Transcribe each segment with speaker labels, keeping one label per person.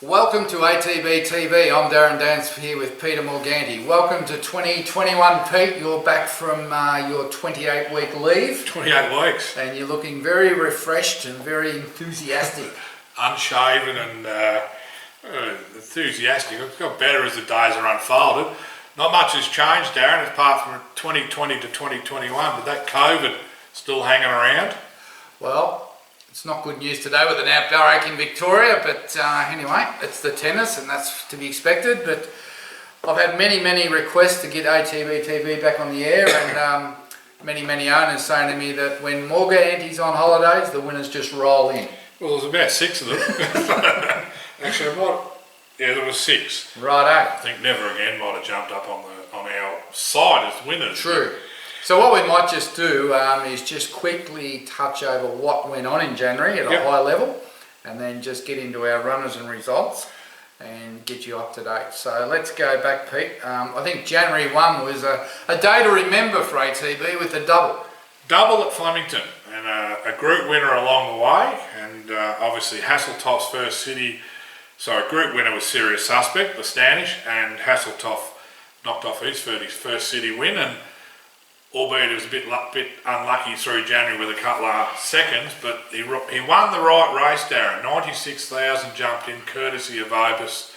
Speaker 1: Welcome to ATB TV. I'm Darren Dance here with Peter Morganti. Welcome to 2021, Pete. You're back from your 28-week leave.
Speaker 2: 28 weeks.
Speaker 1: And you're looking very refreshed and very enthusiastic.
Speaker 2: Unshaven and enthusiastic. It's got better as the days are unfolded. Not much has changed, Darren, apart from 2020 to 2021, but that COVID still hanging around.
Speaker 1: Well, it's not good news today with an outbreak in Victoria, but anyway, it's the tennis and that's to be expected. But I've had many requests to get ATB TV back on the air, and many owners saying to me that when Morganti's on holidays, the winners just roll in.
Speaker 2: Well, there's about 6 of them. Actually, there was 6.
Speaker 1: Righto.
Speaker 2: I think Never Again might have jumped up on our side as winners.
Speaker 1: True. So what we might just do is just quickly touch over what went on in January at a high level, and then just get into our runners and results and get you up to date. So let's go back, Pete. I think January 1 was a day to remember for ATB with a double.
Speaker 2: Double at Flemington, and a group winner along the way, and obviously Hasseltoft's group winner was Serious Suspect, the Stanish, and Hasseltoft knocked off his first city win, and albeit it was a bit unlucky through January with a couple of seconds, but he won the right race, Darren. 96,000 jumped in, courtesy of Opus,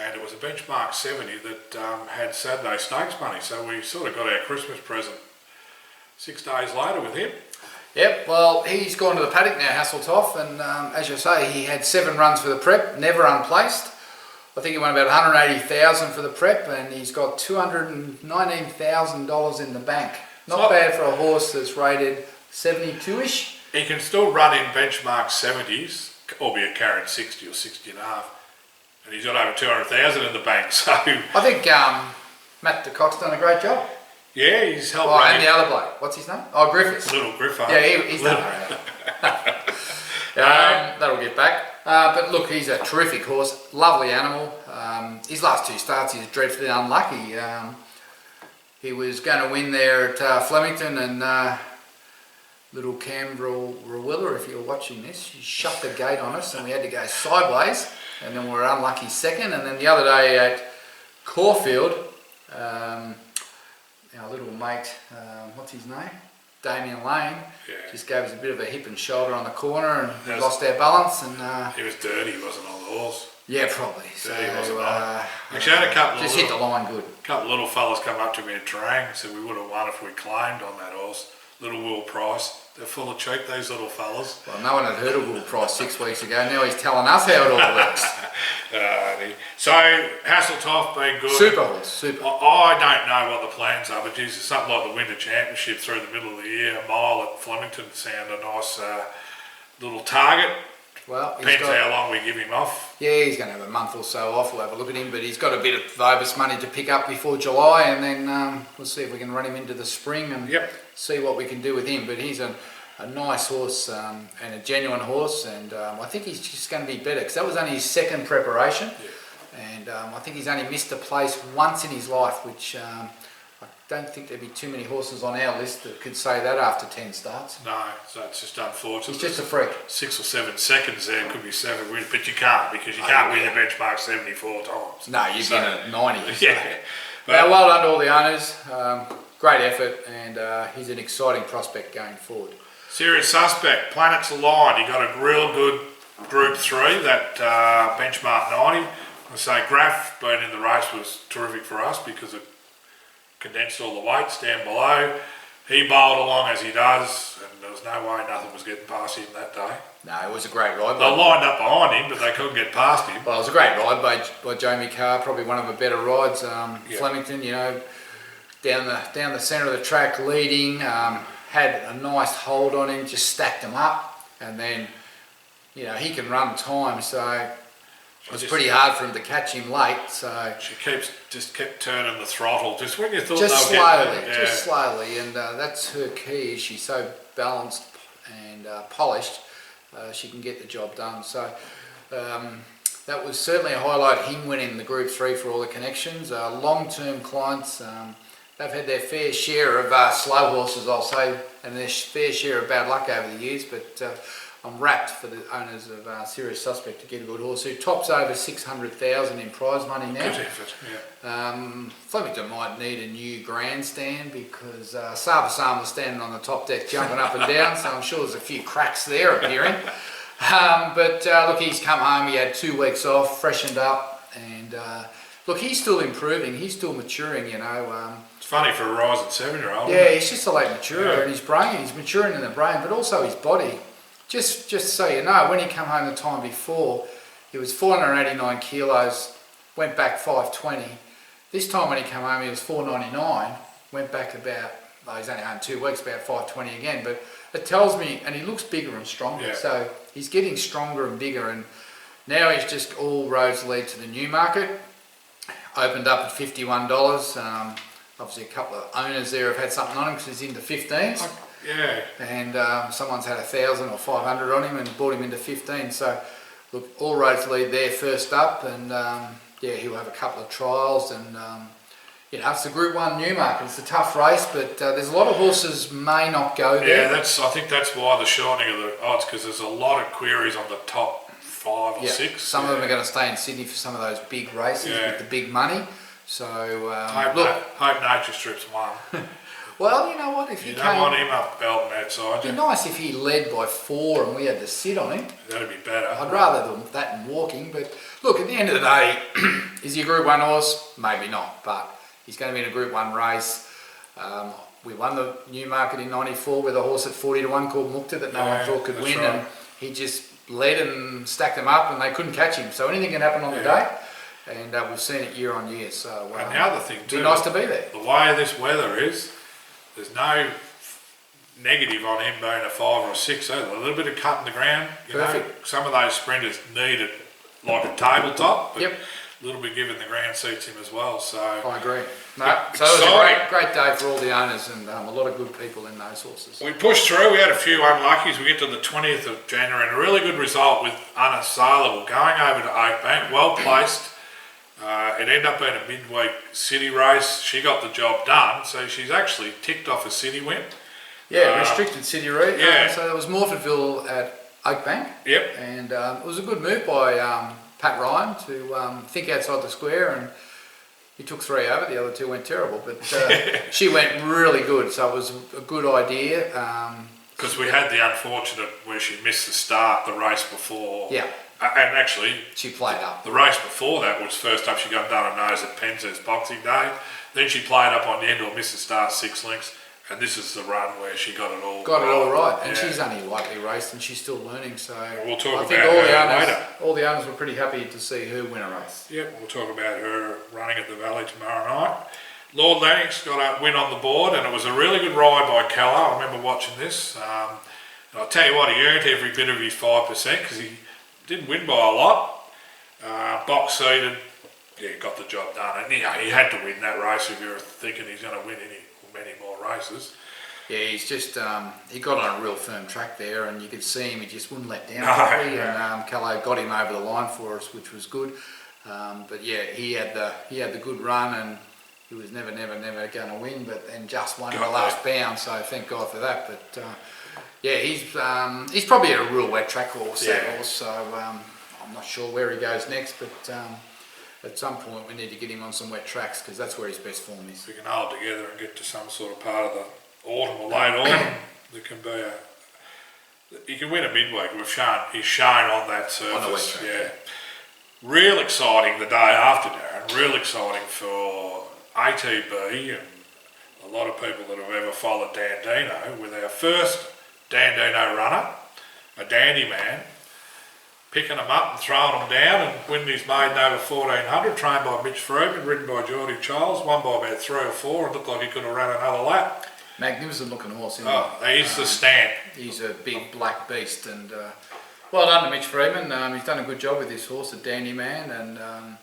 Speaker 2: and it was a benchmark 70 that had Saturday Stakes money, so we sort of got our Christmas present 6 days later with him.
Speaker 1: Yep, well, he's gone to the paddock now, Hasseltoft, and as you say, he had 7 runs for the prep, never unplaced. I think he won about 180,000 for the prep, and he's got $219,000 in the bank. Not bad for a horse that's rated 72-ish.
Speaker 2: He can still run in benchmark 70s, albeit carrying 60 or 60 and a half, and he's got over 200,000 in the bank. So
Speaker 1: I think Matt DeCock's done a great job.
Speaker 2: Yeah, he's helped.
Speaker 1: Oh, and the other bloke, what's his name? Oh, Griffiths.
Speaker 2: Little Griffith.
Speaker 1: Yeah, he's done it. That'll get back. But look, he's a terrific horse, lovely animal. His last 2 starts, he's dreadfully unlucky. He was going to win there at Flemington, and little Canberra Rawilla, if you're watching this, she shut the gate on us and we had to go sideways, and then we were unlucky second. And then the other day at Caulfield, our little mate, what's his name? Damien Lane, just gave us a bit of a hip and shoulder on the corner, and we lost our balance. And
Speaker 2: he was dirty, he wasn't on the horse.
Speaker 1: Yeah, probably.
Speaker 2: Dirty, wasn't on. Actually, I had a couple
Speaker 1: just hit the line good.
Speaker 2: A couple of little fellas come up to me at Terang and said we would have won if we claimed on that horse. Little Will Price. They're full of cheek, these little fellas.
Speaker 1: Well, no one had heard of Will Price 6 weeks ago. Now he's telling us how it all works.
Speaker 2: So Hasseltoft being good.
Speaker 1: Super horse, super.
Speaker 2: I don't know what the plans are, but Jesus, something like the Winter Championship through the middle of the year, a mile at Flemington sound a nice little target.
Speaker 1: Well,
Speaker 2: depends how long we give him off.
Speaker 1: Yeah, he's going to have a month or so off. We'll have a look at him, but he's got a bit of Vobus money to pick up before July, and then we'll see if we can run him into the spring and see what we can do with him. But he's a nice horse and a genuine horse, and I think he's just going to be better, because that was only his 2nd preparation, and I think he's only missed a place once in his life, which I don't think there'd be too many horses on our list that could say that after 10 starts.
Speaker 2: No, so it's just unfortunate.
Speaker 1: He's just a freak.
Speaker 2: 6 or 7 seconds there, could be 7 wins, but you can't, because you can't win the benchmark 74 times.
Speaker 1: No, you've been at 90. So.
Speaker 2: Yeah.
Speaker 1: Now, well done to all the owners. Great effort, and he's an exciting prospect going forward.
Speaker 2: Serious Suspect, planets aligned. He got a real good Group 3, that benchmark 90. I say Graf being in the race was terrific for us because it condensed all the weights down below. He bowled along as he does, and there was no way nothing was getting past him that day.
Speaker 1: No, it was a great ride.
Speaker 2: They lined up behind him, but they couldn't get past him.
Speaker 1: Well, it was a great ride by Jamie Carr, probably one of the better rides. Flemington, you know, down the centre of the track leading, had a nice hold on him, just stacked him up, and then, you know, he can run time, so it was pretty hard for him to catch him late. So
Speaker 2: she kept turning the throttle just when you thought
Speaker 1: just slowly, and that's her key. Is she's so balanced and polished, she can get the job done. So that was certainly a highlight. Him winning the Group 3 for all the connections, long-term clients. They've had their fair share of slow horses, I'll say, and their fair share of bad luck over the years, but I'm wrapped for the owners of Serious Suspect to get a good horse who tops over 600,000 in prize money now.
Speaker 2: Good effort, yeah.
Speaker 1: Flemington might need a new grandstand because Sarvasam was standing on the top deck jumping up and down, so I'm sure there's a few cracks there appearing. But look, he's come home, he had 2 weeks off, freshened up, and look, he's still improving, he's still maturing, you know.
Speaker 2: It's funny for a rising 7-year-old.
Speaker 1: Yeah, he's just a late maturer, and his brain, he's maturing in the brain, but also his body. Just so you know, when he came home the time before, he was 489 kilos, went back 520. This time when he came home, he was 499, went back about, well, he's only home 2 weeks, about 520 again, but it tells me, and he looks bigger and stronger, so he's getting stronger and bigger, and now he's just all roads lead to the Newmarket. Opened up at $51. Obviously a couple of owners there have had something on him because he's into 15s.
Speaker 2: Yeah.
Speaker 1: And someone's had 1,000 or 500 on him and brought him into 15. So look, all roads lead there first up, and yeah, he'll have a couple of trials, and you know, it's the Group 1 Newmarket. It's a tough race, but there's a lot of horses may not go there.
Speaker 2: Yeah, I think that's why the shortening of the odds, because there's a lot of queries on the top 5 or 6.
Speaker 1: Some of them are going to stay in Sydney for some of those big races with the big money. So
Speaker 2: hope Nature Strip's one.
Speaker 1: Well, you know what? If
Speaker 2: you don't want him up belting outside.
Speaker 1: It'd be nice if he led by 4 and we had to sit on him.
Speaker 2: That'd be better.
Speaker 1: I'd rather than that than walking. But look, at the end of the day, is he a Group 1 horse? Maybe not, but he's going to be in a Group 1 race. We won the Newmarket in '94 with a horse at 40 to 1 called Mukta that no one thought could win, right. And he just led and stacked them up, and they couldn't catch him. So anything can happen on the day. And we've seen it year on year. So
Speaker 2: and the other thing too,
Speaker 1: be nice to be there.
Speaker 2: The way this weather is, there's no negative on him being a 5 or a 6 either. A little bit of cut in the ground. Perfect. Know, some of those sprinters need it like a tabletop. But a little bit given the ground suits him as well. So
Speaker 1: I agree. No, so it was a great day for all the owners, and a lot of good people in those horses.
Speaker 2: We pushed through. We had a few unluckies. We get to the 20th of January, and a really good result with Unassailable going over to Oakbank, well placed. It ended up being a midweek city race. She got the job done, so she's actually ticked off a city win.
Speaker 1: Yeah, restricted city route. So there was Morfordville at Oakbank.
Speaker 2: Yep.
Speaker 1: And it was a good move by Pat Ryan to think outside the square, and he took 3 over. The other 2 went terrible, but she went really good. So it was a good idea.
Speaker 2: Because we had the unfortunate where she missed the start the race before.
Speaker 1: Yeah.
Speaker 2: And actually,
Speaker 1: she played up.
Speaker 2: The race before that was first up. She got done a nose at Penzer's Boxing Day. Then she played up on the end or missed the start 6 lengths. And this is the run where she got it all.
Speaker 1: Got it all right, and she's only lightly raced, and she's still learning. So
Speaker 2: we'll talk about her later.
Speaker 1: All the owners were pretty happy to see her win a race.
Speaker 2: Yep, we'll talk about her running at the Valley tomorrow night. Lord Lennox got a win on the board, and it was a really good ride by Keller. I remember watching this. And I'll tell you what, he earned every bit of his 5% because he didn't win by a lot. Box seated, got the job done. And he had to win that race if you're thinking he's going to win many more races.
Speaker 1: Yeah, he's just, he got on a real firm track there, and you could see him, he just wouldn't let down. And Calais got him over the line for us, which was good. But yeah, he had the good run, and he was never going to win, but then just won the last bound, so thank God for that. But yeah, he's probably a real wet track horse, that horse, so I'm not sure where he goes next, but at some point we need to get him on some wet tracks, because that's where his best form is.
Speaker 2: If we can hold together and get to some sort of part of the autumn or late autumn, there can be he can win a midweek. He's shown on that surface.
Speaker 1: On a wet track,
Speaker 2: Real exciting the day after, Darren. Real exciting for ATB and a lot of people that have ever followed Dandino, with our first Dandino runner, a dandy man, picking them up and throwing them down and winning his maiden over 1400, trained by Mitch Freeman, ridden by Geordie Charles, won by about 3 or 4 and looked like he could have run another lap.
Speaker 1: Magnificent looking horse, isn't
Speaker 2: he? He's the stamp.
Speaker 1: He's a big black beast, and well done to Mitch Freeman. He's done a good job with this horse, a dandy man, and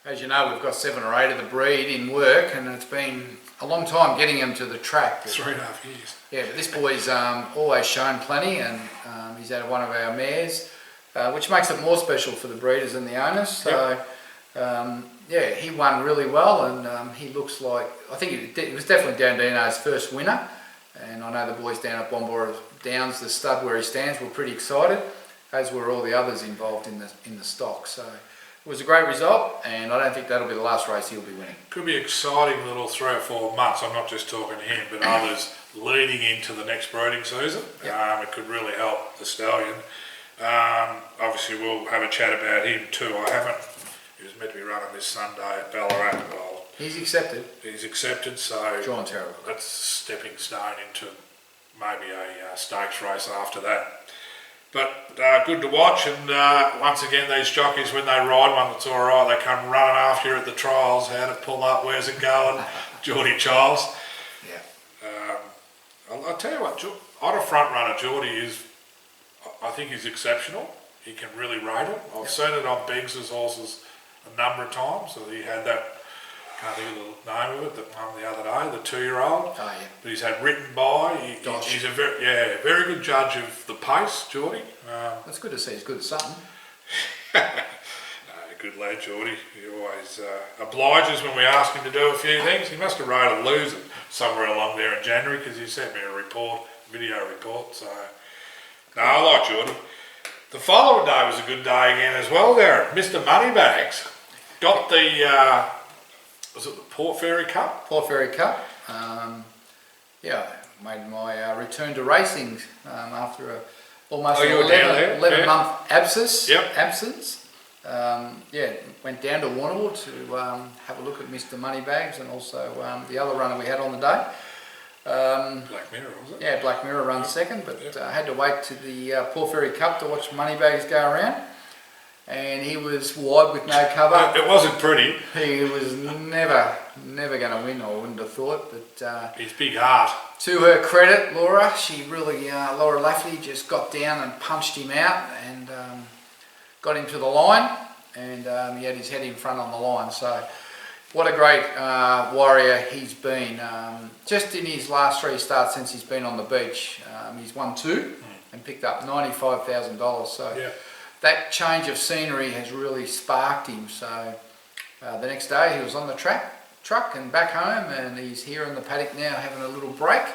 Speaker 1: as you know, we've got 7 or 8 of the breed in work, and it's been a long time getting him to the track.
Speaker 2: 3.5 years.
Speaker 1: Yeah, but this boy's always shown plenty, and he's had one of our mares, which makes it more special for the breeders and the owners. So, yeah, he won really well, and he looks like, I think it was definitely Dandino's first winner. and I know the boys down at Bombora Downs, the stud where he stands, were pretty excited, as were all the others involved in the stock. So it was a great result, and I don't think that'll be the last race he'll be winning.
Speaker 2: Could be exciting little 3 or 4 months. I'm not just talking him, but others leading into the next breeding season.
Speaker 1: Yep.
Speaker 2: It could really help the stallion. Obviously, we'll have a chat about him too. He was meant to be running this Sunday at Ballarat. Well,
Speaker 1: He's accepted.
Speaker 2: He's accepted, so
Speaker 1: Drawn terrible.
Speaker 2: that's a stepping stone into maybe a stakes race after that. But good to watch, and once again, these jockeys, when they ride one that's all right, they come running after you at the trials, how to pull up, where's it going, Geordie Charles.
Speaker 1: Yeah.
Speaker 2: I'll tell you what, on a front runner, Geordie I think he's exceptional. He can really rate it. I've seen it on Biggs's horses a number of times. So he had that, can't think of the name of it, that won the other day, the 2-year-old.
Speaker 1: Oh, yeah.
Speaker 2: But he's had written by. He's a very good judge of the pace, Geordie.
Speaker 1: That's good to see. He's good at something.
Speaker 2: Good lad, Geordie. He always obliges when we ask him to do a few things. He must have rode a loser somewhere along there in January, because he sent me a video report. So, no, I like Geordie. The following day was a good day again as well there. Mr. Moneybags got the, was it the Port Fairy Cup?
Speaker 1: Port Fairy Cup. Yeah, made my return to racing after almost an 11-month absence. Yeah, went down to Warrnambool to have a look at Mr. Moneybags, and also the other runner we had on the day.
Speaker 2: Black Mirror, was it?
Speaker 1: Yeah, Black Mirror run second, but I had to wait to the Port Fairy Cup to watch Moneybags go around. And he was wide with no cover.
Speaker 2: It wasn't pretty.
Speaker 1: He was never going to win, I wouldn't have thought. But
Speaker 2: his big heart.
Speaker 1: To her credit, Laura, Laura Lafferty just got down and punched him out and got him to the line, and he had his head in front on the line. So what a great warrior he's been. Just in his last 3 starts since he's been on the beach, he's won 2 and picked up $95,000. So. Yeah. That change of scenery has really sparked him. So the next day he was on the truck and back home, and he's here in the paddock now having a little break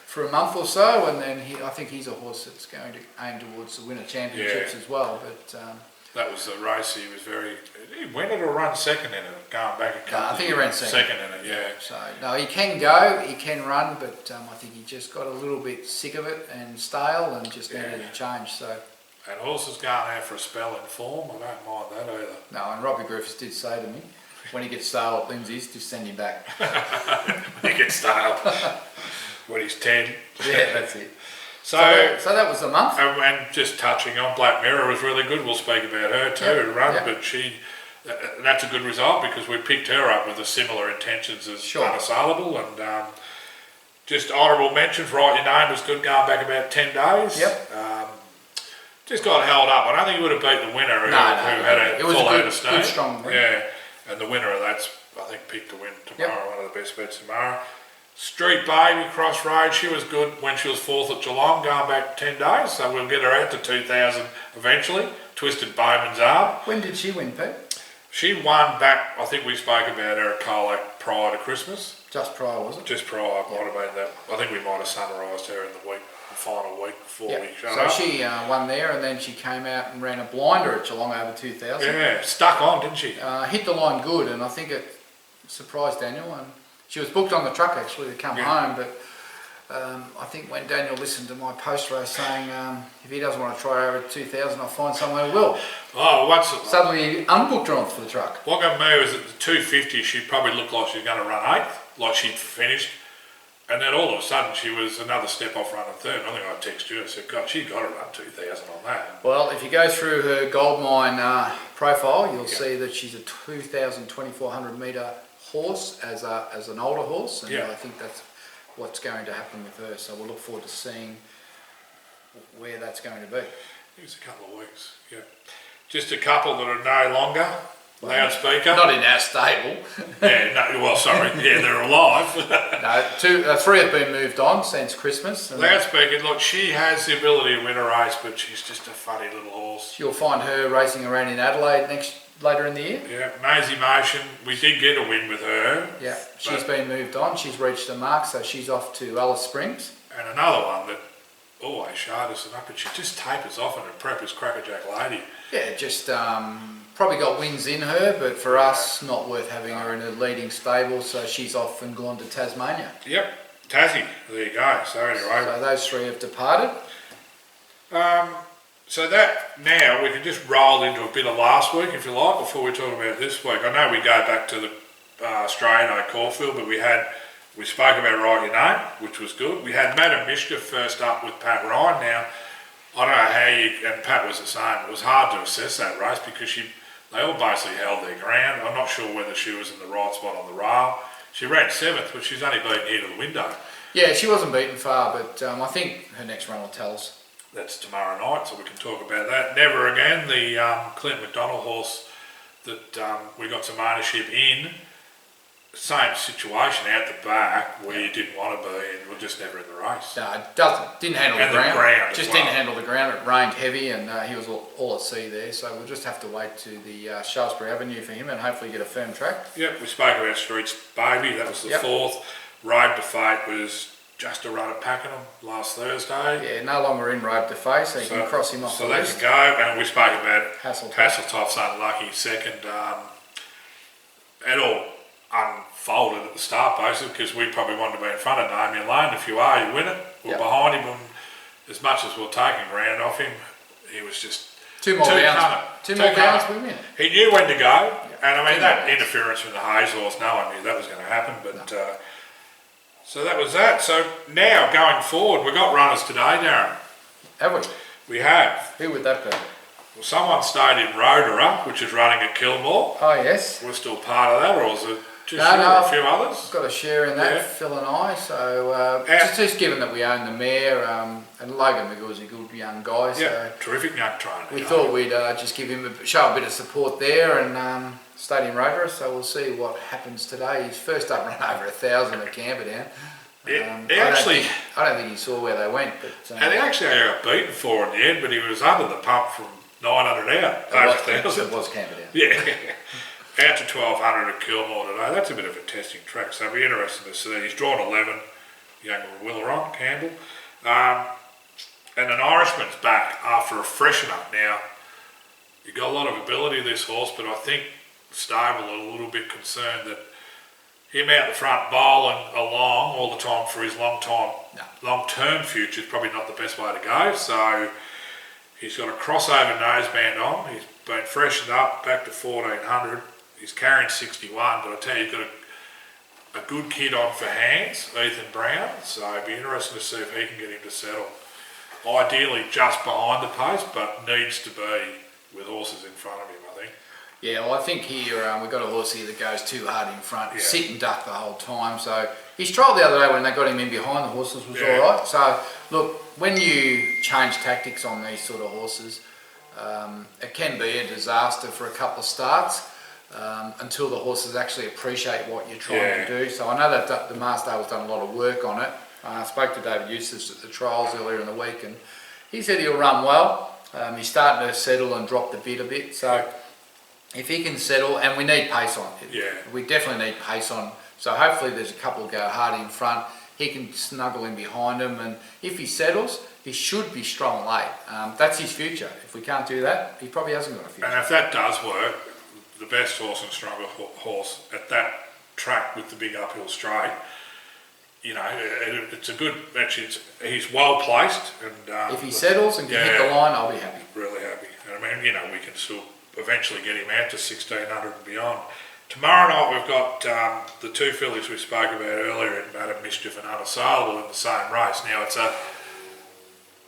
Speaker 1: for a month or so, and then I think he's a horse that's going to aim towards the Winter Championships as well. But
Speaker 2: that was the race. He went it or run second in it, going back a couple.
Speaker 1: I think he ran second
Speaker 2: in it, yeah.
Speaker 1: So no, he can go, he can run, but I think he just got a little bit sick of it and stale, and just needed a change. So.
Speaker 2: And horses going out for a spell in form, I don't mind that either.
Speaker 1: No, and Robbie Griffiths did say to me, when he gets stale at Lindsay's, just send him back.
Speaker 2: When he gets stale. When he's 10.
Speaker 1: Yeah, that's it.
Speaker 2: So
Speaker 1: that was the month.
Speaker 2: And just touching on, Black Mirror was really good. We'll speak about her too, but that's a good result, because we picked her up with the similar intentions as Unassailable, and just honourable mentions, write your name was good, going back about 10 days.
Speaker 1: Yep.
Speaker 2: Just got held up. I don't think he would have beat the winner who had a full out of steam.
Speaker 1: Good, strong win.
Speaker 2: Yeah, and the winner of that's, I think, picked to win tomorrow, one of the best bets tomorrow. Street Baby, Cross Road, she was good when she was 4th at Geelong, going back 10 days, so we'll get her out to 2,000 eventually. Twisted Bowman's arm.
Speaker 1: When did she win, Pete?
Speaker 2: She won back, I think we spoke about her at Colac prior to Christmas.
Speaker 1: Just prior, was it?
Speaker 2: Just prior, might have been that. I think we might have summarised her in the final week before we shut
Speaker 1: up.
Speaker 2: So
Speaker 1: she won there, and then she came out and ran a blinder at Geelong over 2,000.
Speaker 2: Yeah, stuck on, didn't she?
Speaker 1: Hit the line good, and I think it surprised Daniel. And she was booked on the truck actually to come home, but I think when Daniel listened to my post-race saying if he doesn't want to try over 2,000, I'll find someone who will. Suddenly he unbooked her onto the truck.
Speaker 2: What got me was at the 250, she probably looked like she was going to run 8th, like she'd finished. And then all of a sudden she was another step off running 3rd. I think I texted you and said, God, she's got to run 2,000 on that.
Speaker 1: Well, if you go through her Goldmine profile, you'll see that she's a 2,400 metre horse as an older horse, and I think that's what's going to happen with her. So we'll look forward to seeing where that's going to be.
Speaker 2: It's a couple of weeks, Just a couple that are no longer loudspeaker.
Speaker 1: Not in our stable.
Speaker 2: They're alive.
Speaker 1: No, 3 have been moved on since Christmas.
Speaker 2: Loudspeaker, look, she has the ability to win a race, but she's just a funny little horse.
Speaker 1: You'll find her racing around in Adelaide later in the year.
Speaker 2: Yeah, Maisie Motion, we did get a win with her.
Speaker 1: Yeah, she's been moved on. She's reached the mark, so she's off to Alice Springs.
Speaker 2: And another one that always showed us enough, but she just tapers off in her prep is Crackerjack Lady.
Speaker 1: Yeah, just probably got wins in her, but for us, not worth having her in a leading stable, so she's off and gone to Tasmania.
Speaker 2: Yep, Tassie, there you go. So anyway.
Speaker 1: So those three have departed.
Speaker 2: So that, now we can just roll into a bit of last week, if you like, before we talk about this week. I know we go back to the Australian Caulfield, but we spoke about Write Your Name, which was good. We had Madam Mischief first up with Pat Ryan. Now, I don't know how and Pat was the same, it was hard to assess that race because they all basically held their ground. I'm not sure whether she was in the right spot on the rail. She ran 7th, but she's only beaten here to the window.
Speaker 1: Yeah, she wasn't beaten far, but I think her next run will tell us.
Speaker 2: That's tomorrow night, so we can talk about that. Never Again, the Clint McDonald horse that we got some ownership in. Same situation out the back where you didn't want to be and we're just never in the race.
Speaker 1: No, it didn't handle the ground. Just didn't handle the ground. It rained heavy and he was all at sea there. So we'll just have to wait to the Shaftesbury Avenue for him and hopefully get a firm track.
Speaker 2: Yep, we spoke about Street's Baby. That was the 4th. Road to Fate was just a run at Pakenham last Thursday.
Speaker 1: Yeah, no longer in Road to Fate, so you can cross him off the list.
Speaker 2: So they can go, and we spoke about
Speaker 1: Hasseltoft's
Speaker 2: unlucky second. It all unfolded at the start basically because we probably wanted to be in front of Damien Lane. If you are, you win it. We're behind him, and as much as we're taking ground off him, he was just
Speaker 1: two more bounds. Two more bounds, we win.
Speaker 2: He knew when to go, and I mean that interference from the Hayes horse, no one knew that was going to happen, but. No. So that was that. So now, going forward, we've got runners today, Darren.
Speaker 1: Have we?
Speaker 2: We have.
Speaker 1: Who would that be?
Speaker 2: Well, someone stayed in Rotorua, which is running at Kilmore.
Speaker 1: Oh, yes.
Speaker 2: We're still part of that, or is it just a few others?
Speaker 1: Got a share in that, Phil and I. So just given that we own the mare, and Logan McGill's a good young guy. So
Speaker 2: terrific young trainer.
Speaker 1: We thought we'd just give him show a bit of support there and stayed in Rotorua. So we'll see what happens today. He's first up run over 1,000 at Camperdown. I don't think he saw where they went. But,
Speaker 2: and he actually got beaten for in the end, but he was under the pump from 900 out, over 1,000.
Speaker 1: It was Camperdown.
Speaker 2: Yeah, out to 1,200 at Kilmore today. That's a bit of a testing track, so it'll be interesting to see. He's drawn 11, young Willeron, Campbell. And an Irishman's back after a freshen up. Now, you've got a lot of ability, this horse, but I think the stable are a little bit concerned that him out the front bowling along all the time for his long-term future is probably not the best way to go. So he's got a crossover noseband on. He's been freshened up back to 1,400. He's carrying 61, but I tell you, he's got a good kid on for hands, Ethan Brown. So it'd be interesting to see if he can get him to settle. Ideally just behind the pace, but needs to be with horses in front of him, I think.
Speaker 1: Yeah, well, I think here we've got a horse here that goes too hard in front, sit and duck the whole time. So his trial the other day when they got him in behind the horses was all right. So look, when you change tactics on these sort of horses, it can be a disaster for a couple of starts until the horses actually appreciate what you're trying to do. So I know that the Marsdale's done a lot of work on it. I spoke to David Eustace at the trials earlier in the week, and he said he'll run well. He's starting to settle and drop the bit a bit. So if he can settle, and we need pace on it. We definitely need pace on. So hopefully there's a couple go hard in front. He can snuggle in behind him, and if he settles, he should be strong late. That's his future. If we can't do that, he probably hasn't got a future.
Speaker 2: And if that does work, the best horse and stronger horse at that track with the big uphill straight, you know, it's a good, actually, he's well placed. And
Speaker 1: if he settles and can hit the line, I'll be happy.
Speaker 2: Really happy. And I mean, you know, we can still eventually get him out to 1,600 and beyond. Tomorrow night we've got the two fillies we spoke about earlier in Madam Mischief and Unassailable in the same race. Now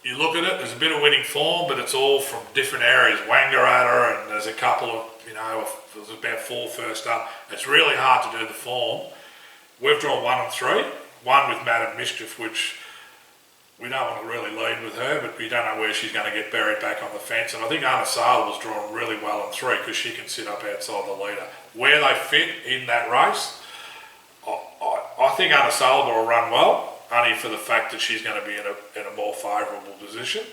Speaker 2: you look at it, there's a bit of winning form, but it's all from different areas. Wangaratta, and there's a couple of, you know, there's about 4 first up. It's really hard to do the form. We've drawn 1 and 3. 1 with Madam Mischief, which we don't want to really lead with her, but we don't know where she's going to get buried back on the fence. And I think Unassailable was drawn really well in 3 because she can sit up outside the leader. Where they fit in that race, I think Unassailable will run well, only for the fact that she's going to be in a more favourable position.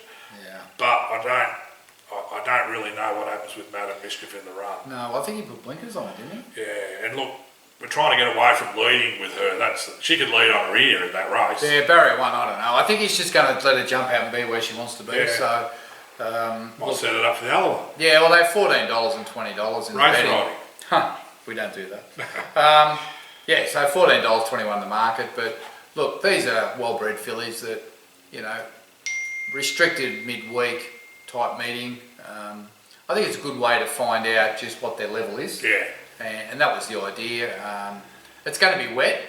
Speaker 1: Yeah.
Speaker 2: But I don't really know what happens with Madam Mischief in the run.
Speaker 1: No, I think he put blinkers on, didn't he?
Speaker 2: Yeah, and look, we're trying to get away from leading with her. She could lead on her ear in that race.
Speaker 1: Yeah, barrier 1, I don't know. I think he's just going to let her jump out and be where she wants to be.
Speaker 2: Yeah.
Speaker 1: So
Speaker 2: Might set it up for the other one.
Speaker 1: yeah, well, they're $14 and $20 in the
Speaker 2: Race
Speaker 1: betting.
Speaker 2: riding.
Speaker 1: Huh, we don't do that. Yeah, so $14.21 the market. But look, these are well-bred fillies that, you know, restricted midweek type meeting. I think it's a good way to find out just what their level is.
Speaker 2: Yeah.
Speaker 1: And that was the idea. It's going to be wet,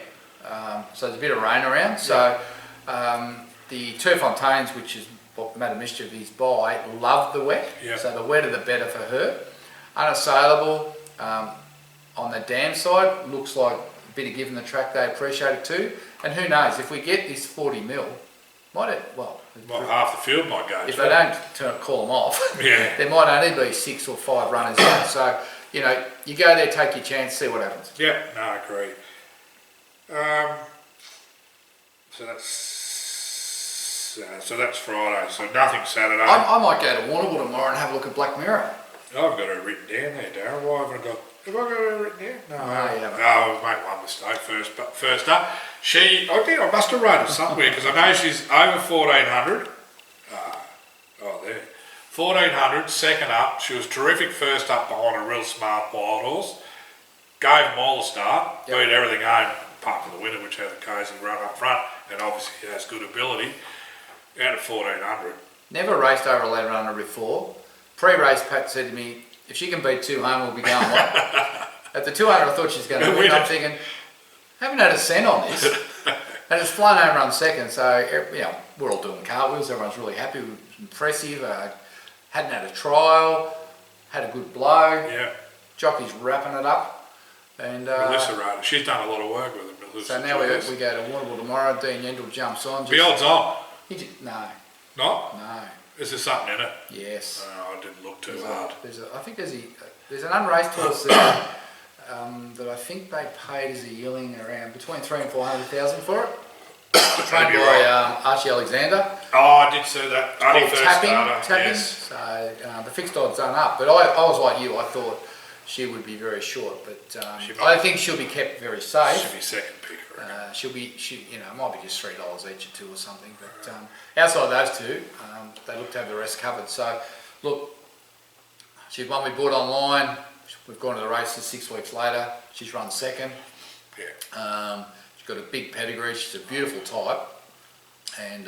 Speaker 1: so there's a bit of rain around. So the Turfontaines, which is what Madam Mischief is by, love the wet.
Speaker 2: Yeah.
Speaker 1: So the wetter the better for her. Unassailable on the dam side, looks like a bit of giving the track, they appreciate it too. And who knows, if we get this 40 mil, might it, well,
Speaker 2: half the field might go.
Speaker 1: if they don't call them off,
Speaker 2: Yeah.
Speaker 1: there might only be 6 or 5 runners in. So, you know, you go there, take your chance, see what happens.
Speaker 2: Yeah, no, I agree. So that's Friday. So nothing Saturday.
Speaker 1: I might go to Warrnambool tomorrow and have a look at Black Mirror.
Speaker 2: I've got her written down there, Darren. Why haven't I got? Have I got her written down? No,
Speaker 1: you haven't.
Speaker 2: no, I've made one mistake first up. I must have wrote it somewhere because I know she's over 1400. There. 1400, second up. She was terrific first up behind a real smart wild horse. Gave them all a start.
Speaker 1: Yep.
Speaker 2: Beat everything home, apart from the winner, which had a crazy run up front, and obviously has good ability. Out of 1400.
Speaker 1: Never raced over 1100 before. Pre-race, Pat said to me, if she can beat 200, we'll be going well. At the 200, I thought she was going to win. I'm thinking, haven't had a cent on this. And it's flown home run second, so, you know, we're all doing cartwheels. Everyone's really happy. It was impressive. Hadn't had a trial. Had a good blow.
Speaker 2: Yeah.
Speaker 1: Jockey's wrapping it up. And
Speaker 2: Melissa Rada, she's done a lot of work with it. Melissa,
Speaker 1: so now we go to Warrnambool tomorrow. Dean Yendall jumps on.
Speaker 2: The odds on?
Speaker 1: No.
Speaker 2: Not?
Speaker 1: No.
Speaker 2: Is there something in it?
Speaker 1: Yes.
Speaker 2: I didn't look too hard.
Speaker 1: I think there's an unraced horse there that I think they paid as a yearling around between 300,000 and 400,000 for it. Trained by Archie Alexander.
Speaker 2: Oh, I did see that. Only first
Speaker 1: tapping.
Speaker 2: Yes.
Speaker 1: So the fixed odds done up. But I was like you. I thought she would be very short, but I think she'll be kept very safe.
Speaker 2: She'll be second pick.
Speaker 1: It might be just $3 each or 2 or something. But outside those two, they look to have the rest covered. So look, she's one we bought online. We've gone to the races 6 weeks later. She's run second.
Speaker 2: Yeah.
Speaker 1: She's got a big pedigree. She's a beautiful type, and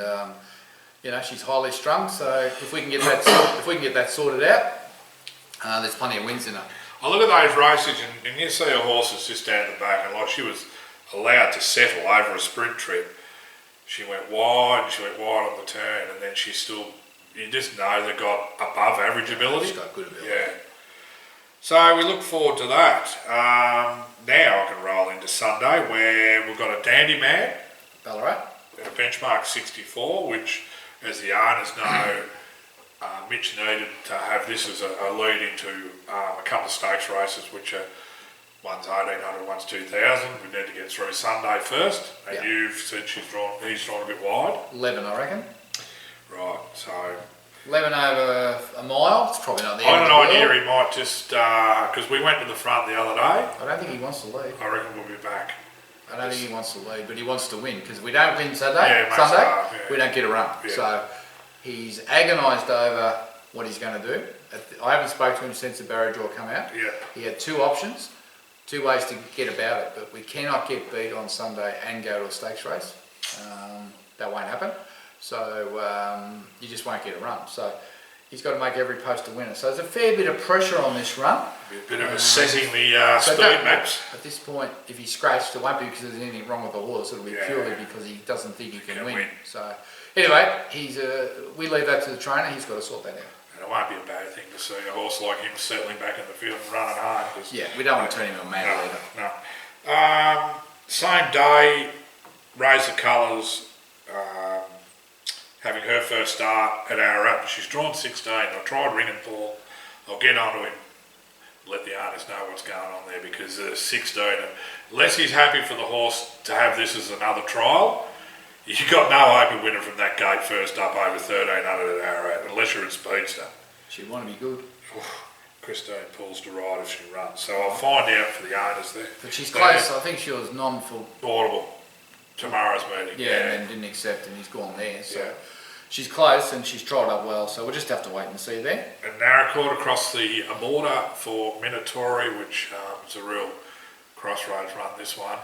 Speaker 1: you know, she's highly strung. So if we can get that sorted out, there's plenty of wins in her.
Speaker 2: I look at those races and you see her horses just down the back, and like she was allowed to settle over a sprint trip. She went wide on the turn, and then she still, you just know they got above average ability.
Speaker 1: She's got good ability.
Speaker 2: Yeah. So we look forward to that. Now I can roll into Sunday where we've got a Dandy Man.
Speaker 1: Ballarat.
Speaker 2: A benchmark 64, which, as the owners know, Mitch needed to have this as a lead into a couple of stakes races, which are one's 1800, one's 2000. We need to get through Sunday first, and
Speaker 1: yep.
Speaker 2: You've said he's drawn a bit wide.
Speaker 1: 11, I reckon.
Speaker 2: Right, so
Speaker 1: 11 over a mile. It's probably not the
Speaker 2: I
Speaker 1: end
Speaker 2: got
Speaker 1: of the
Speaker 2: an idea
Speaker 1: world.
Speaker 2: he might just because we went to the front the other day.
Speaker 1: I don't think he wants to lead.
Speaker 2: I reckon we'll be back.
Speaker 1: I don't think he wants to lead, but he wants to win, because if we don't win Sunday,
Speaker 2: Yeah.
Speaker 1: we don't get a run.
Speaker 2: Yeah.
Speaker 1: So he's agonised over what he's going to do. I haven't spoken to him since the barrier draw come out.
Speaker 2: Yeah.
Speaker 1: He had 2 options, 2 ways to get about it, but we cannot get beat on Sunday and go to a stakes race. That won't happen. So you just won't get a run. So he's got to make every post a winner. So there's a fair bit of pressure on this run.
Speaker 2: A bit of assessing the speed maps.
Speaker 1: At this point, if he's scratched, it won't be because there's anything wrong with the horse. It'll be purely because he doesn't think he can win. So anyway, we leave that to the trainer. He's got to sort that out.
Speaker 2: And it won't be a bad thing to see a horse like him settling back in the field and running hard.
Speaker 1: Yeah, we don't want to turn him into a man leader.
Speaker 2: No. Same day, Razor Colours having her first start at Ararat. She's drawn 16. I tried ringing Paul. I'll get onto him, let the owners know what's going on there, because 16, unless he's happy for the horse to have this as another trial, you've got no open winner from that gate first up over 1300 at Ararat, unless you're at Speedster.
Speaker 1: She'd want to be good.
Speaker 2: Christine pulls to ride if she runs. So I'll find out for the owners there.
Speaker 1: But she's close. I think she was nom for
Speaker 2: Audible tomorrow's meeting.
Speaker 1: yeah, and then didn't accept, and he's gone there. So she's close, and she's trialled up well. So we'll just have to wait and see there.
Speaker 2: And Narracourt across the border for Minatori, which is a real crossroads run. This one.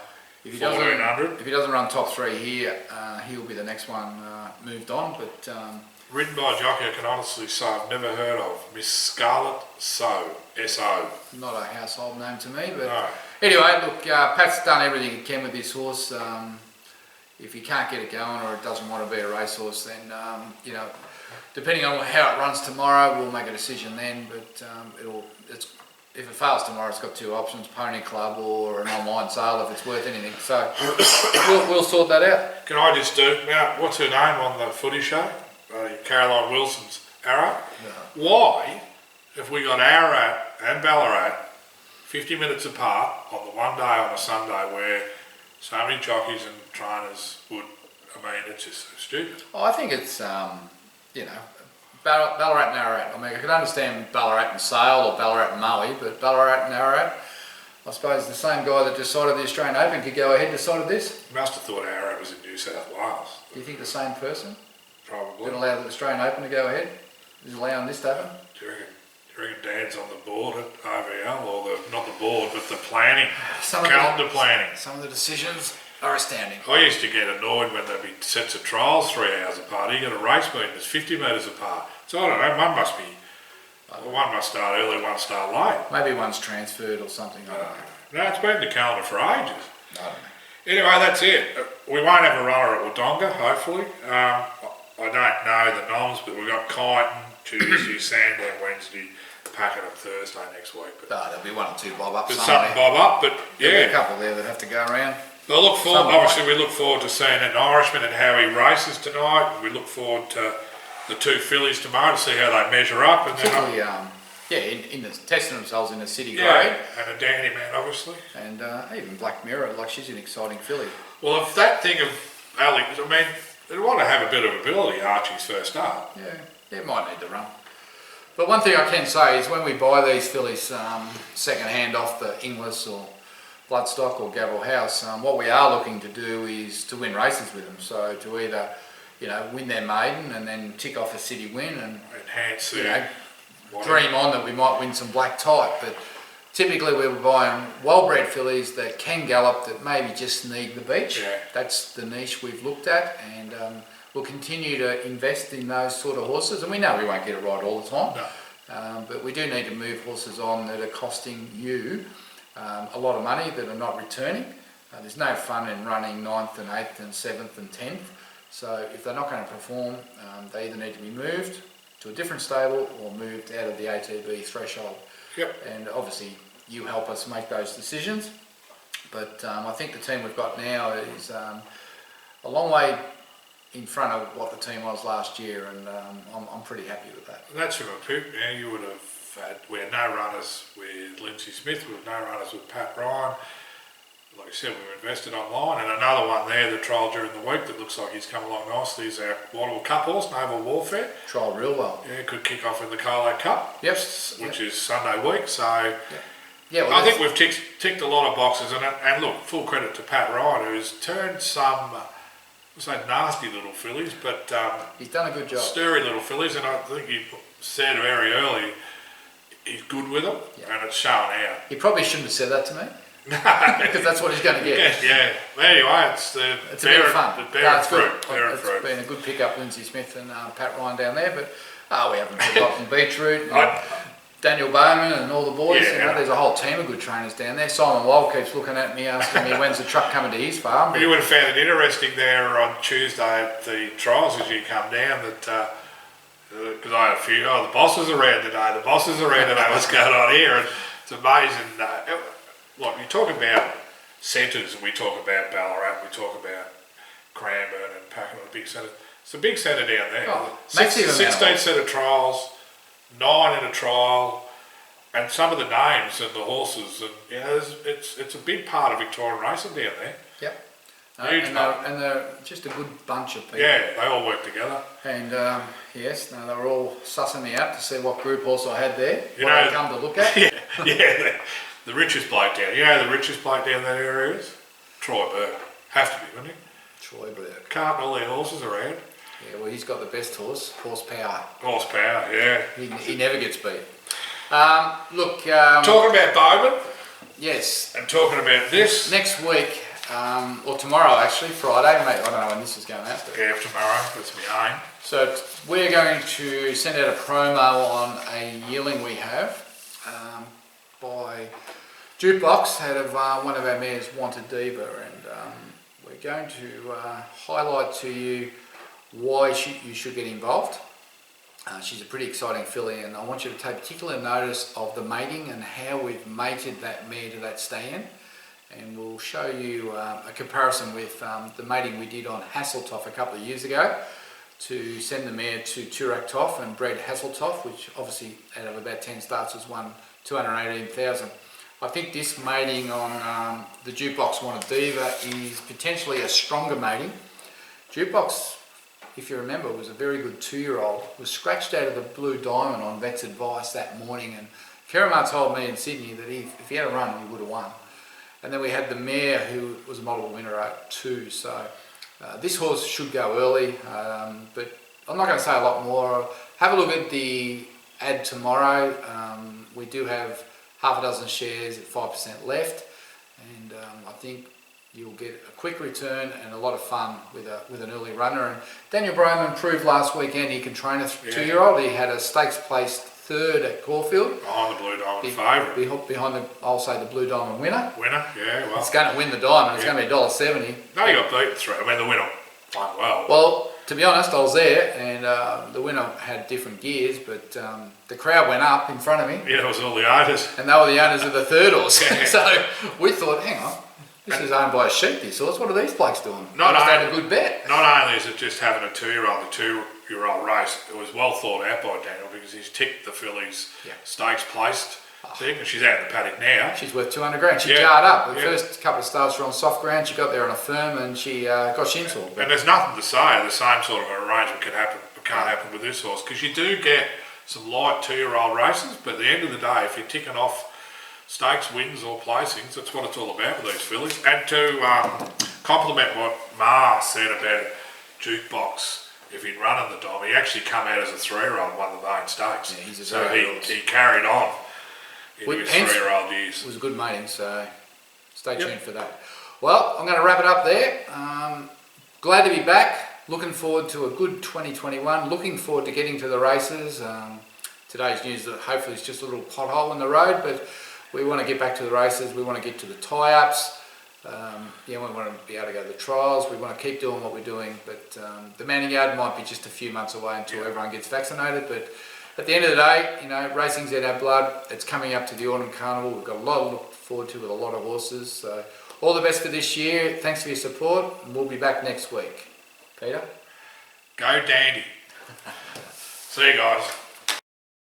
Speaker 1: If he doesn't run top 3 here, he'll be the next one moved on. But
Speaker 2: ridden by a jockey I can honestly say I've never heard of, Miss Scarlett So, S-O.
Speaker 1: Not a household name to me, but
Speaker 2: No.
Speaker 1: anyway, look, Pat's done everything he can with this horse. If he can't get it going or it doesn't want to be a racehorse, then you know, depending on how it runs tomorrow, we'll make a decision then. But if it fails tomorrow, it's got 2 options: Pony Club or an online sale if it's worth anything. So we'll sort that out.
Speaker 2: Can I just do, now, what's her name on the footy show? Caroline Wilson's Ararat.
Speaker 1: No.
Speaker 2: Why have we got Ararat and Ballarat 50 minutes apart on the one day on a Sunday where so many jockeys and trainers would, I mean, it's just so stupid.
Speaker 1: Oh, I think it's, you know, Ballarat and Ararat. I mean, I could understand Ballarat and Sale or Ballarat and Maui, but Ballarat and Ararat, I suppose the same guy that decided the Australian Open could go ahead and decided this.
Speaker 2: Must have thought Ararat was in New South Wales.
Speaker 1: Do you think the same person
Speaker 2: Probably.
Speaker 1: would allow the Australian Open to go ahead? Is allowing this to happen?
Speaker 2: Do you reckon Dan's on the board at OVL, or not the board, but the planning, calendar planning?
Speaker 1: Some of the decisions are astounding.
Speaker 2: I used to get annoyed when there'd be sets of trials 3 hours apart. You got a race meeting that's 50 metres apart. So I don't know, one must start early, one start late.
Speaker 1: Maybe one's transferred or something, I don't know.
Speaker 2: No, it's been the calendar for ages.
Speaker 1: I don't know.
Speaker 2: Anyway, that's it. We won't have a runner at Wodonga, hopefully. I don't know the noms, but we've got Kyneton, Tuesday, Sandown, Wednesday, Packet up Thursday next week. But
Speaker 1: there'll be 1 or 2 bob ups.
Speaker 2: there's something bob up, but
Speaker 1: There'll be a couple there that have to go around.
Speaker 2: I look forward, obviously we look forward to seeing an Irishman and how he races tonight. We look forward to the 2 fillies tomorrow to see how they measure up. And
Speaker 1: particularly, in the testing themselves in the city grade.
Speaker 2: And a Dandy Man, obviously.
Speaker 1: And even Black Mirror, like she's an exciting filly.
Speaker 2: Well, if that thing of Alex, I mean, they want to have a bit of ability, Archie's first up.
Speaker 1: Yeah, it might need to run. But one thing I can say is when we buy these fillies second hand off the Inglis or Bloodstock or Gavel House, what we are looking to do is to win races with them. So to either, you know, win their maiden and then tick off a city win and
Speaker 2: enhance
Speaker 1: you know, dream on that we might win some black type. But typically we're buying well-bred fillies that can gallop, that maybe just need the beach.
Speaker 2: Yeah.
Speaker 1: That's the niche we've looked at, and we'll continue to invest in those sort of horses. And we know we won't get it right all the time, but we do need to move horses on that are costing you a lot of money, that are not returning. There's no fun in running 9th and 8th and 7th and 10th. So if they're not going to perform, they either need to be moved to a different stable or moved out of the ATB threshold.
Speaker 2: Yep.
Speaker 1: And obviously you help us make those decisions. But I think the team we've got now is a long way in front of what the team was last year, and I'm pretty happy with that.
Speaker 2: That's from a poop. Now you would have we had no runners with Lindsay Smith, we had no runners with Pat Ryan. Like I said, we've invested online, and another one there, the trial during the week, that looks like he's come along nicely, is our Waterville Cup horse, Naval Warfare.
Speaker 1: Trial real well.
Speaker 2: Yeah, could kick off in the Carlo Cup.
Speaker 1: Yep.
Speaker 2: Which is Sunday week, so
Speaker 1: yeah, well,
Speaker 2: I think we've ticked a lot of boxes, and look, full credit to Pat Ryan, who's turned some, I say nasty little fillies, but
Speaker 1: he's done a good job.
Speaker 2: Stirry little fillies, and I think he said very early he's good with them, and it's showing out.
Speaker 1: He probably shouldn't have said that to me.
Speaker 2: No.
Speaker 1: Because that's what he's going to get.
Speaker 2: Yeah. Anyway, it's a bit of fun.
Speaker 1: It's been a good pick-up, Lindsay Smith and Pat Ryan down there, but we haven't forgotten Beetroot and Daniel Bowman and all the boys.
Speaker 2: Yeah,
Speaker 1: you know, there's a whole team of good trainers down there. Simon Wild keeps looking at me, asking me when's the truck coming to his farm.
Speaker 2: You would have found it interesting there on Tuesday at the trials as you come down that because I had a few, the bosses around today, what's going on here, and it's amazing. Like, you talk about centres, and we talk about Ballarat, we talk about Cranbourne and Pakenham, a big centre. It's a big centre down there. 16 set of trials, 9 in a trial, and some of the names and the horses, and you know, it's a big part of Victorian racing down there.
Speaker 1: Yep.
Speaker 2: Huge pup.
Speaker 1: And they're just a good bunch of people.
Speaker 2: Yeah, they all work together.
Speaker 1: And yes, no, they were all sussing me out to see what group horse I had there.
Speaker 2: You
Speaker 1: what
Speaker 2: know,
Speaker 1: I'd come to look at.
Speaker 2: Yeah, the richest bloke down. You know who the richest bloke down that area is? Troy Bird. Have to be, wouldn't he?
Speaker 1: Troy Bird.
Speaker 2: Carting all their horses around.
Speaker 1: Yeah, well, he's got the best horsepower.
Speaker 2: Horsepower, yeah.
Speaker 1: He never gets beat. Look.
Speaker 2: Talking about Bowman.
Speaker 1: Yes.
Speaker 2: And talking about this.
Speaker 1: Next week, or tomorrow actually, Friday, mate. I don't know when this is going out. But
Speaker 2: Yeah, tomorrow. That's my aim.
Speaker 1: so we're going to send out a promo on a yearling we have by Jukebox out of one of our mares, Wanted Diva, and we're going to highlight to you why you should get involved. She's a pretty exciting filly, and I want you to take particular notice of the mating and how we've mated that mare to that stand. And we'll show you a comparison with the mating we did on Hasseltoff a couple of years ago to send the mare to Turaktoff and bred Hasseltoff, which obviously out of about 10 starts has won 218,000. I think this mating on the Jukebox Wanted Diva is potentially a stronger mating. Jukebox, if you remember, was a very good 2-year-old, was scratched out of the Blue Diamond on vet's advice that morning, and Keramar told me in Sydney that if he had a run, he would have won. And then we had the mare who was a multiple winner at 2, so this horse should go early, but I'm not going to say a lot more. Have a look at the ad tomorrow. We do have half a dozen shares at 5% left, and I think you'll get a quick return and a lot of fun with an early runner. And Daniel Broman proved last weekend he can train a 2-year-old. He had a stakes placed 3rd at Caulfield.
Speaker 2: Behind the Blue Diamond favourite.
Speaker 1: Behind the, I'll say, the Blue Diamond winner.
Speaker 2: Yeah, well.
Speaker 1: It's going to win the Diamond. It's going to be $1.70.
Speaker 2: No, you got beaten through. I mean, the winner won well.
Speaker 1: Well, to be honest, I was there, and the winner had different gears, but the crowd went up in front of me.
Speaker 2: Yeah, it was all the owners.
Speaker 1: And they were the owners of the 3rd horse. So we thought, hang on, this is owned by a sheep, this horse. What are these blokes doing? They had a good bet.
Speaker 2: Not only is it just having a 2-year-old, the 2-year-old race, it was well thought out by Daniel because he's ticked the fillies stakes placed thing, and she's out in the paddock now.
Speaker 1: She's worth 200 grand. She jarred up. The first couple of starts were on soft ground. She got there on a firm, and she got shinsled.
Speaker 2: And there's nothing to say. The same sort of arrangement can't happen with this horse because you do get some light 2-year-old races, but at the end of the day, if you're ticking off stakes wins or placings, that's what it's all about with these fillies. And to compliment what Ma said about Jukebox, if he'd run in the Dom, he actually come out as a 3-year-old, won the main stakes.
Speaker 1: Yeah,
Speaker 2: so he carried on into his 3-year-old years.
Speaker 1: It was a good mating, so stay tuned for that. Well, I'm going to wrap it up there. Glad to be back. Looking forward to a good 2021. Looking forward to getting to the races. Today's news that hopefully it's just a little pothole in the road, but we want to get back to the races. We want to get to the tie-ups. We want to be able to go to the trials. We want to keep doing what we're doing, but the Manning Yard might be just a few months away until everyone gets vaccinated. But at the end of the day, you know, racing's in our blood. It's coming up to the Autumn Carnival. We've got a lot to look forward to with a lot of horses. So all the best for this year. Thanks for your support, and we'll be back next week. Peter?
Speaker 2: Go Dandy. See you guys.